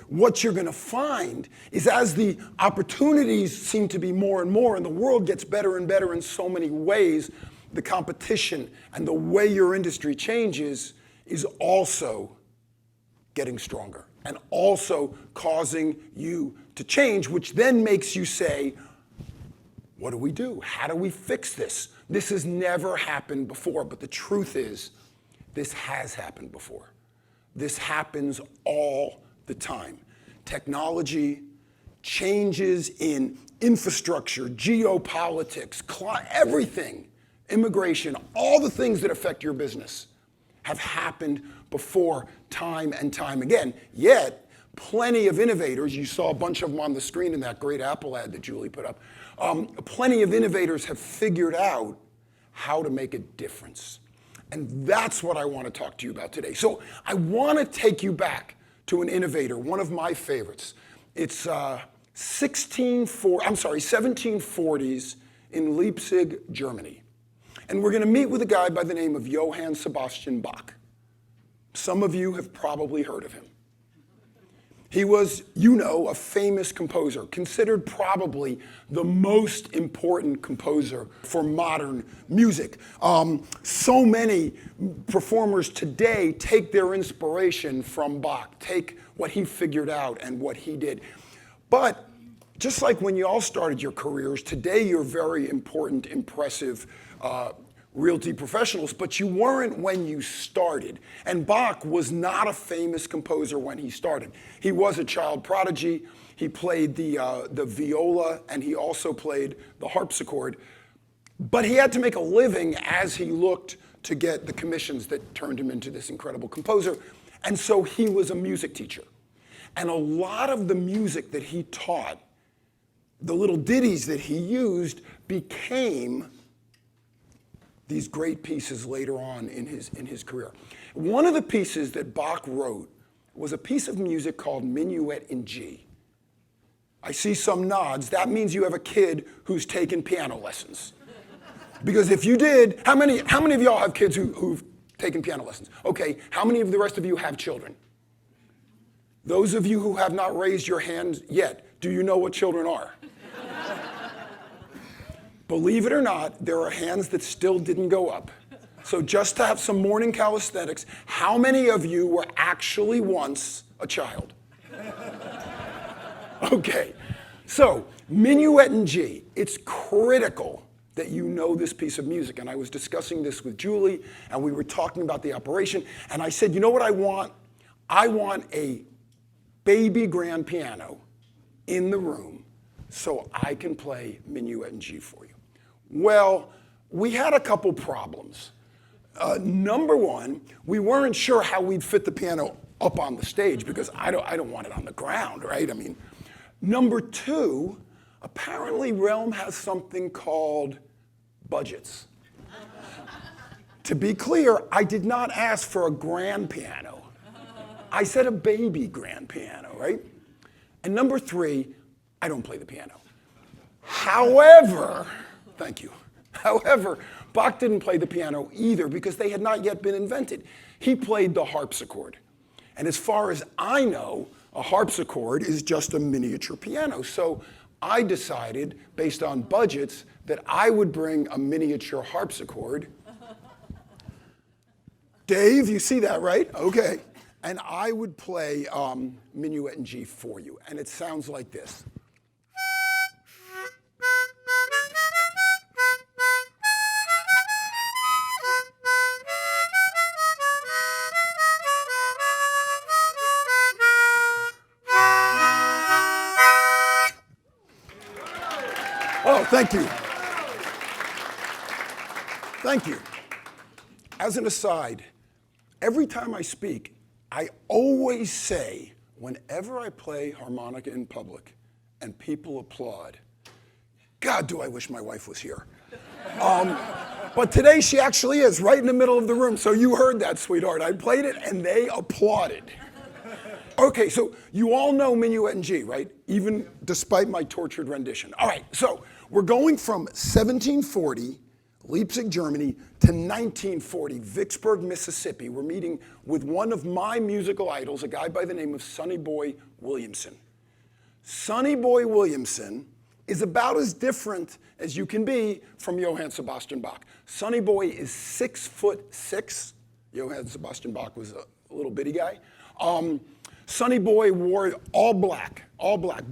what you're going to find is as the opportunities seem to be more and more and the world gets better and better in so many ways, the competition and the way your industry changes is also getting stronger and also causing you to change, which then makes you say, what do we do? How do we fix this? This has never happened before, but the truth is, this has happened before. This happens all the time. Technology, changes in infrastructure, geopolitics, everything, immigration, all the things that affect your business have happened before time and time again. Yet, plenty of innovators, you saw a bunch of them on the screen in that great Apple ad that Julie put up, plenty of innovators have figured out how to make a difference. And that's what I want to talk to you about today. So I want to take you back to an innovator, one of my favorites. It's 1740s in Leipzig, Germany. And we're going to meet with a guy by the name of Johann Sebastian Bach. Some of you have probably heard of him. He was, a famous composer, considered probably the most important composer for modern music. So many performers today take their inspiration from Bach, take what he figured out and what he did. But just like when you all started your careers, today you're very important, impressive realty professionals, but you weren't when you started. And Bach was not a famous composer when he started. He was a child prodigy. He played the viola, and he also played the harpsichord. But he had to make a living as he looked to get the commissions that turned him into this incredible composer. And so he was a music teacher. And a lot of the music that he taught, the little ditties that he used, became these great pieces later on in his career. One of the pieces that Bach wrote was a piece of music called Minuet in G. I see some nods. That means you have a kid who's taken piano lessons. Because if you did, how many of y'all have kids who've taken piano lessons? Okay, how many of the rest of you have children? Those of you who have not raised your hands yet, do you know what children are? Believe it or not, there are hands that still didn't go up. So just to have some morning calisthenics, how many of you were actually once a child? Okay, so Minuet in G, it's critical that you know this piece of music. And I was discussing this with Julie, and we were talking about the operation, and I said, you know what I want? I want a baby grand piano in the room so I can play Minuet in G for you. Well, we had a couple problems. Number one, we weren't sure how we'd fit the piano up on the stage because I don't want it on the ground, right? I mean, number two, apparently Realm has something called budgets. To be clear, I did not ask for a grand piano. I said a baby grand piano, right? And number three, I don't play the piano. However, thank you. However, Bach didn't play the piano either because they had not yet been invented. He played the harpsichord. And as far as I know, a harpsichord is just a miniature piano. So I decided, based on budgets, that I would bring a miniature harpsichord. Dave, you see that, right? Okay. And I would play Minuet in G for you. And it sounds like this. Oh, thank you. Thank you. As an aside, every time I speak, I always say, whenever I play harmonica in public and people applaud, God, do I wish my wife was here. But today she actually is right in the middle of the room, so you heard that, sweetheart. I played it and they applauded. Okay, so you all know Minuet in G, right? Even despite my tortured rendition. All right, so we're going from 1740 Leipzig, Germany, to 1940, Vicksburg, Mississippi. We're meeting with one of my musical idols, a guy by the name of Sonny Boy Williamson. Sonny Boy Williamson is about as different as you can be from Johann Sebastian Bach. Sonny Boy is 6'6". Johann Sebastian Bach was a little bitty guy. Sonny Boy wore all black,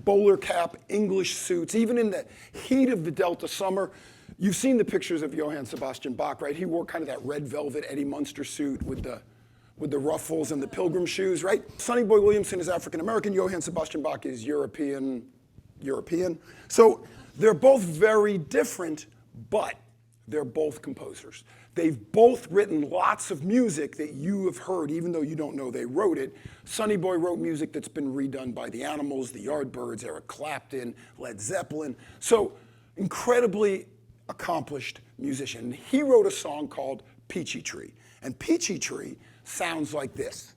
bowler cap, English suits. Even in the heat of the Delta summer, you've seen the pictures of Johann Sebastian Bach, right? He wore kind of that red velvet Eddie Munster suit with the ruffles and the pilgrim shoes, right? Sonny Boy Williamson is African American. Johann Sebastian Bach is European. So they're both very different, but they're both composers. They've both written lots of music that you have heard, even though you don't know they wrote it. Sonny Boy wrote music that's been redone by the Animals, the Yardbirds, Eric Clapton, Led Zeppelin. So incredibly accomplished musician. He wrote a song called Peachy Tree. And Peachy Tree sounds like this.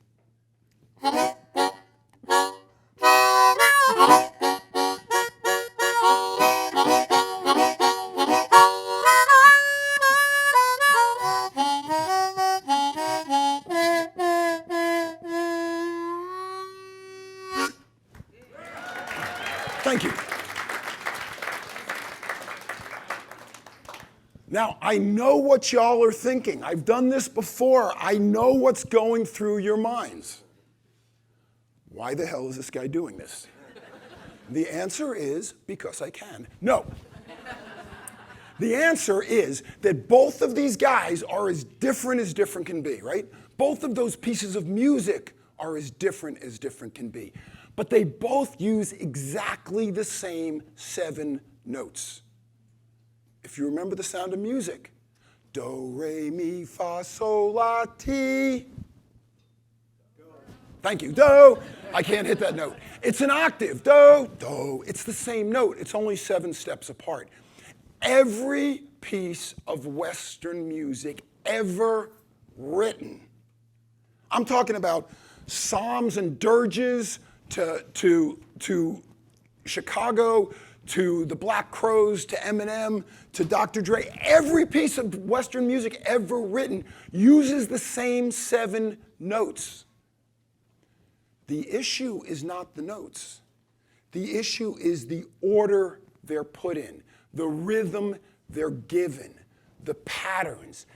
Thank you. Now, I know what y'all are thinking. I've done this before. I know what's going through your minds. Why the hell is this guy doing this? The answer is because I can. No. The answer is that both of these guys are as different can be, right? Both of those pieces of music are as different can be. But they both use exactly the same 7 notes. If you remember The Sound of Music, do, re, mi, fa, sol, la, ti. Thank you, do. I can't hit that note. It's an octave, do, do. It's the same note. It's only 7 steps apart. Every piece of Western music ever written, I'm talking about psalms and dirges, to Chicago, to the Black Crowes, to Eminem, to Dr. Dre. Every piece of Western music ever written uses the same 7 notes. The issue is not the notes. The issue is the order they're put in, the rhythm they're given, the patterns.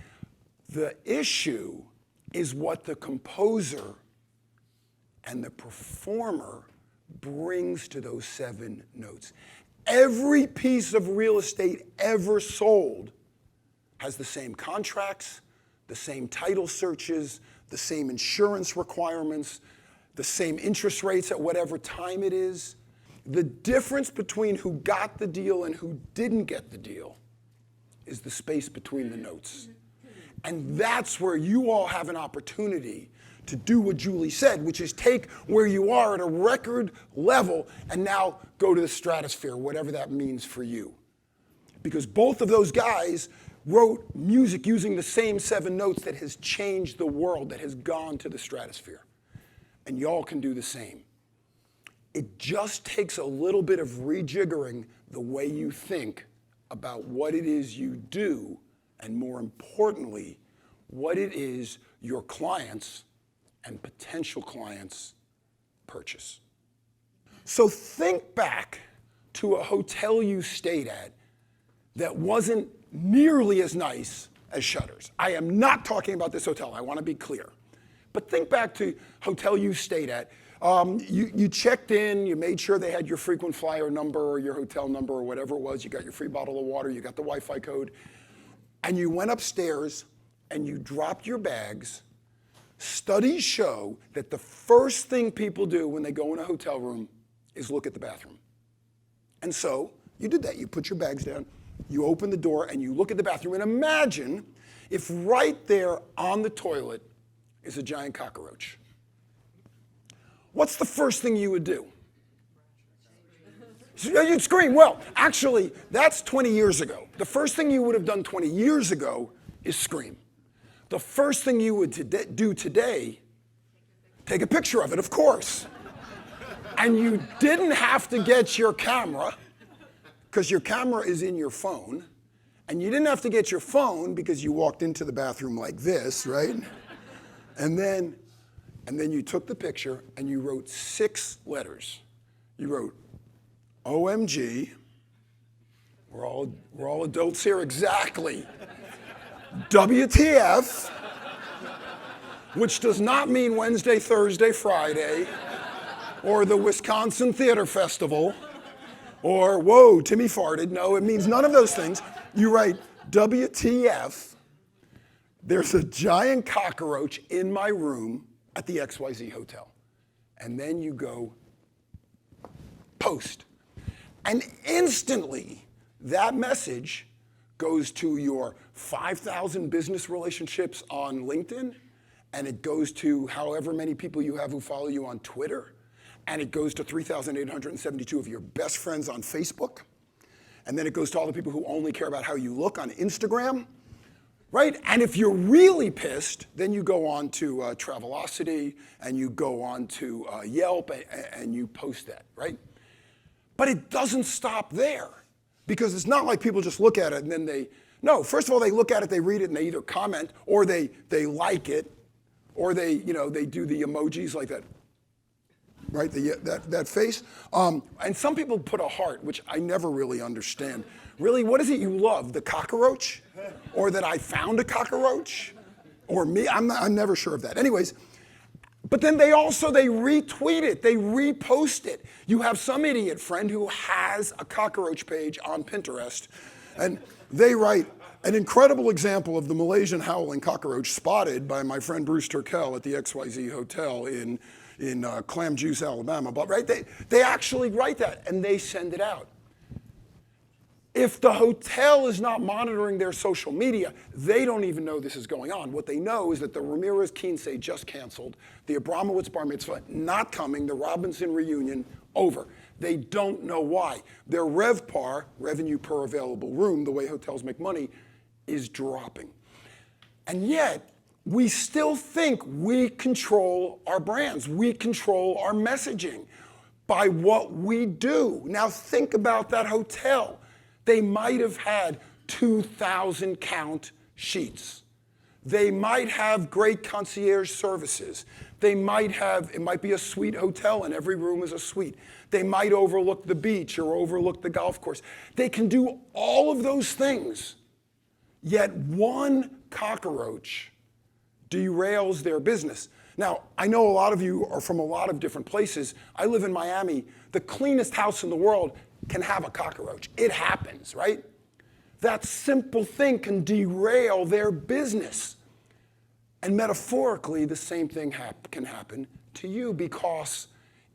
The issue is what the composer and the performer brings to those 7 notes. Every piece of real estate ever sold has the same contracts, the same title searches, the same insurance requirements, the same interest rates at whatever time it is. The difference between who got the deal and who didn't get the deal is the space between the notes. And that's where you all have an opportunity to do what Julie said, which is take where you are at a record level and now go to the stratosphere, whatever that means for you. Because both of those guys wrote music using the same 7 notes that has changed the world, that has gone to the stratosphere. And y'all can do the same. It just takes a little bit of rejiggering the way you think about what it is you do, and more importantly, what it is your clients and potential clients purchase. So think back to a hotel you stayed at that wasn't nearly as nice as Shutters. I am not talking about this hotel, I want to be clear. But think back to hotel you stayed at. You checked in, you made sure they had your frequent flyer number or your hotel number or whatever it was, you got your free bottle of water, you got the Wi-Fi code, and you went upstairs and you dropped your bags. Studies show that the first thing people do when they go in a hotel room is look at the bathroom. And so you did that. You put your bags down, you open the door, and you look at the bathroom. And imagine if right there on the toilet is a giant cockroach. What's the first thing you would do? You'd scream. Well, actually, that's 20 years ago. The first thing you would have done 20 years ago is scream. The first thing you would do today, take a picture of it, of course. And you didn't have to get your camera, because your camera is in your phone, And you didn't have to get your phone because you walked into the bathroom like this, right? And then you took the picture and you wrote 6 letters. You wrote OMG. We're all adults here, exactly. WTF, which does not mean Wednesday, Thursday, Friday, or the Wisconsin Theater Festival, or whoa, Timmy farted. No, it means none of those things. You write WTF, there's a giant cockroach in my room at the XYZ hotel. And then you go post. And instantly, that message goes to your 5,000 business relationships on LinkedIn, and it goes to however many people you have who follow you on Twitter, and it goes to 3,872 of your best friends on Facebook, and then it goes to all the people who only care about how you look on Instagram, right? And if you're really pissed, then you go on to Travelocity, and you go on to Yelp, and you post that, right? But it doesn't stop there, because it's not like people just look at it and then no, first of all, they look at it, they read it, and they either comment, or they like it, or they do the emojis like that, right, that face. And some people put a heart, which I never really understand. Really, what is it you love, the cockroach? Or that I found a cockroach? Or me? I'm never sure of that. Anyways, but then they retweet it, they repost it. You have some idiot friend who has a cockroach page on Pinterest, and they write, an incredible example of the Malaysian howling cockroach spotted by my friend Bruce Turkel at the XYZ Hotel in Clam Juice, Alabama. But right, they actually write that, and they send it out. If the hotel is not monitoring their social media, they don't even know this is going on. What they know is that the Ramirez Kinsey just canceled, the Abramowitz Bar Mitzvah not coming, the Robinson reunion over. They don't know why. Their RevPAR, revenue per available room, the way hotels make money, is dropping. And yet, we still think we control our brands. We control our messaging by what we do. Now think about that hotel. They might have had 2,000 count sheets. They might have great concierge services. They might have, it might be a suite hotel and every room is a suite. They might overlook the beach or overlook the golf course. They can do all of those things, yet one cockroach derails their business. Now, I know a lot of you are from a lot of different places. I live in Miami. The cleanest house in the world can have a cockroach. It happens, right? That simple thing can derail their business. And metaphorically, the same thing can happen to you, because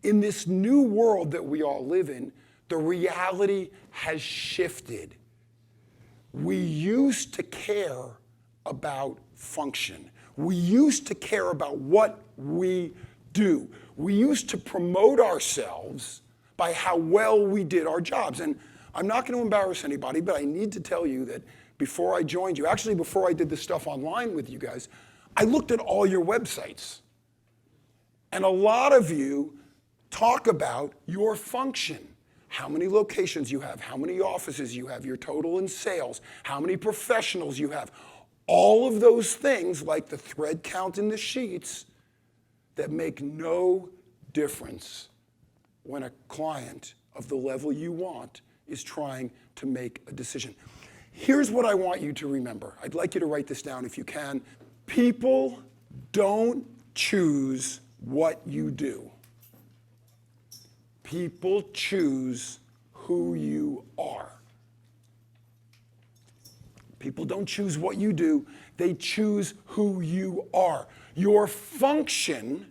in this new world that we all live in, the reality has shifted. We used to care about function. We used to care about what we do. We used to promote ourselves by how well we did our jobs. And I'm not going to embarrass anybody, but I need to tell you that before I joined you, actually before I did this stuff online with you guys, I looked at all your websites. And a lot of you talk about your function, how many locations you have, how many offices you have, your total in sales, how many professionals you have. All of those things, like the thread count in the sheets, that make no difference when a client of the level you want is trying to make a decision. Here's what I want you to remember. I'd like you to write this down if you can. People don't choose what you do. People choose who you are. People don't choose what you do, they choose who you are. Your function,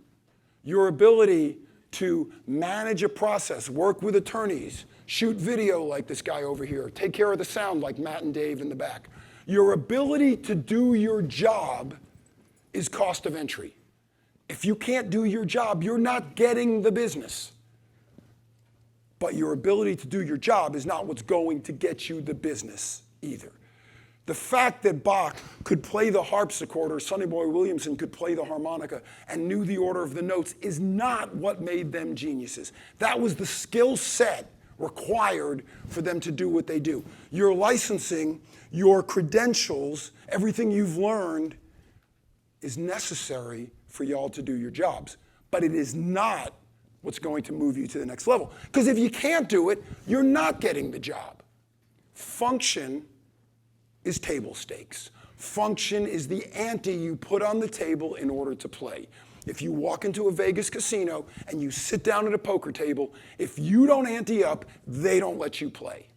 your ability to manage a process, work with attorneys, shoot video like this guy over here, take care of the sound like Matt and Dave in the back. Your ability to do your job is cost of entry. If you can't do your job, you're not getting the business. But your ability to do your job is not what's going to get you the business either. The fact that Bach could play the harpsichord or Sonny Boy Williamson could play the harmonica and knew the order of the notes is not what made them geniuses. That was the skill set required for them to do what they do. Your licensing, your credentials, everything you've learned is necessary for y'all to do your jobs. But it is not what's going to move you to the next level. Because if you can't do it, you're not getting the job. Function is table stakes. Function is the ante you put on the table in order to play. If you walk into a Vegas casino and you sit down at a poker table, if you don't ante up, they don't let you play.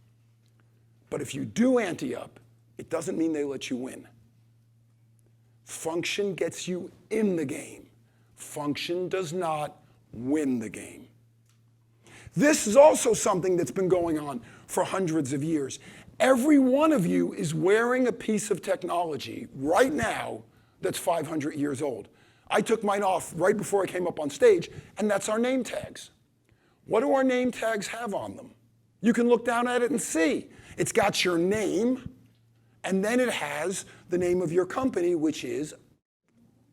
But if you do ante up, it doesn't mean they let you win. Function gets you in the game. Function does not win the game. This is also something that's been going on for hundreds of years. Every one of you is wearing a piece of technology right now that's 500 years old. I took mine off right before I came up on stage, and that's our name tags. What do our name tags have on them? You can look down at it and see. It's got your name, and then it has the name of your company, which is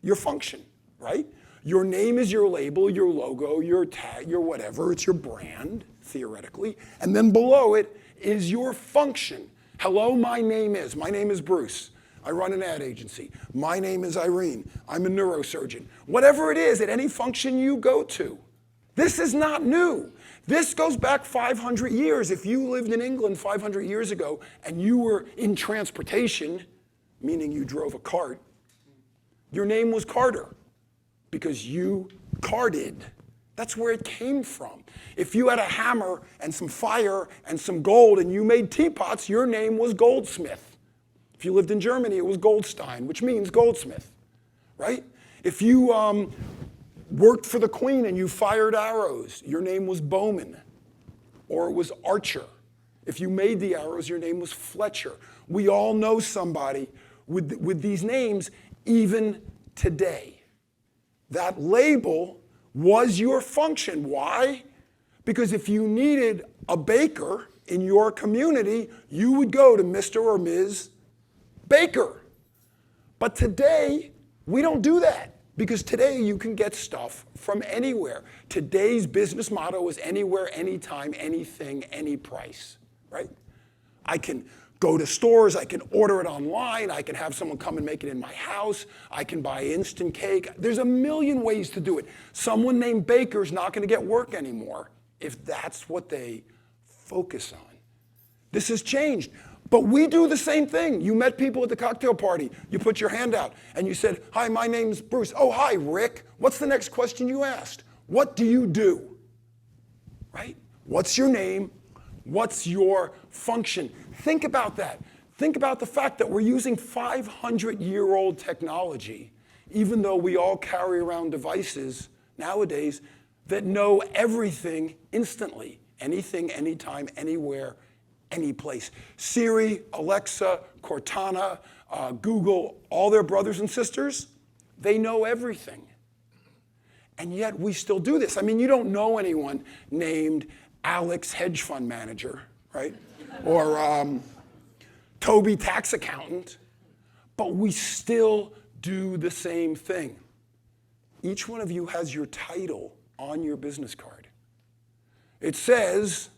your function, right? Your name is your label, your logo, your tag, your whatever. It's your brand, theoretically. And then below it is your function. Hello, my name is Bruce. I run an ad agency. My name is Irene. I'm a neurosurgeon. Whatever it is, at any function you go to. This is not new. This goes back 500 years. If you lived in England 500 years ago and you were in transportation, meaning you drove a cart, your name was Carter because you carted. That's where it came from. If you had a hammer and some fire and some gold and you made teapots, your name was Goldsmith. If you lived in Germany, it was Goldstein, which means goldsmith, right? If you worked for the Queen and you fired arrows, your name was Bowman, or it was Archer. If you made the arrows, your name was Fletcher. We all know somebody with these names even today. That label was your function. Why? Because if you needed a baker in your community, you would go to Mr. or Ms. Baker. But today, we don't do that because today you can get stuff from anywhere. Today's business motto is anywhere, anytime, anything, any price, right? I can go to stores, I can order it online, I can have someone come and make it in my house, I can buy instant cake. There's a million ways to do it. Someone named Baker's not going to get work anymore if that's what they focus on. This has changed. But we do the same thing. You met people at the cocktail party. You put your hand out and you said, hi, my name's Bruce. Oh, hi, Rick. What's the next question you asked? What do you do? Right? What's your name? What's your function? Think about that. Think about the fact that we're using 500-year-old technology, even though we all carry around devices nowadays that know everything instantly. Anything, anytime, anywhere, any place. Siri, Alexa, Cortana, Google, all their brothers and sisters, they know everything. And yet we still do this. I mean, you don't know anyone named Alex Hedge Fund Manager, right? Or Toby Tax Accountant, but we still do the same thing. Each one of you has your title on your business card. It says,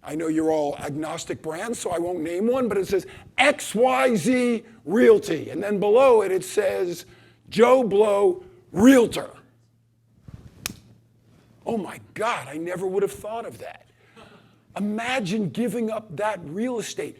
I know you're all agnostic brands, so I won't name one, but it says XYZ Realty. And then below it, it says Joe Blow Realtor. Oh my God, I never would have thought of that. Imagine giving up that real estate.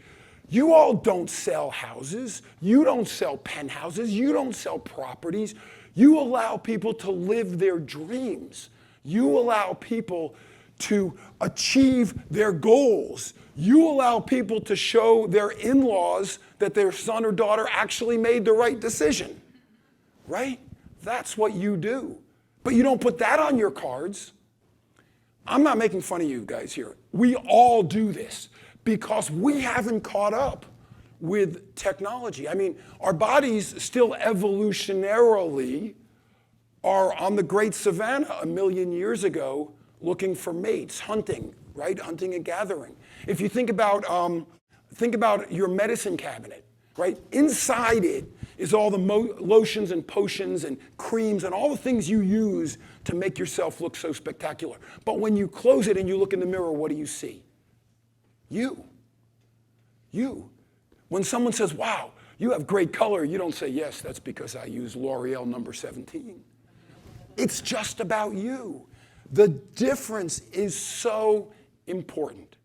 You all don't sell houses. You don't sell penthouses. You don't sell properties. You allow people to live their dreams. You allow people to achieve their goals. You allow people to show their in-laws that their son or daughter actually made the right decision, right? That's what you do. But you don't put that on your cards. I'm not making fun of you guys here. We all do this because we haven't caught up with technology. I mean, our bodies still evolutionarily are on the Great Savannah 1 million years ago looking for mates, hunting, right? Hunting and gathering. If you think about your medicine cabinet, right? Inside it is all the lotions and potions and creams and all the things you use to make yourself look so spectacular. But when you close it and you look in the mirror, what do you see? You. You. When someone says, wow, you have great color, you don't say, yes, that's because I use L'Oreal number 17. It's just about you. The difference is so important.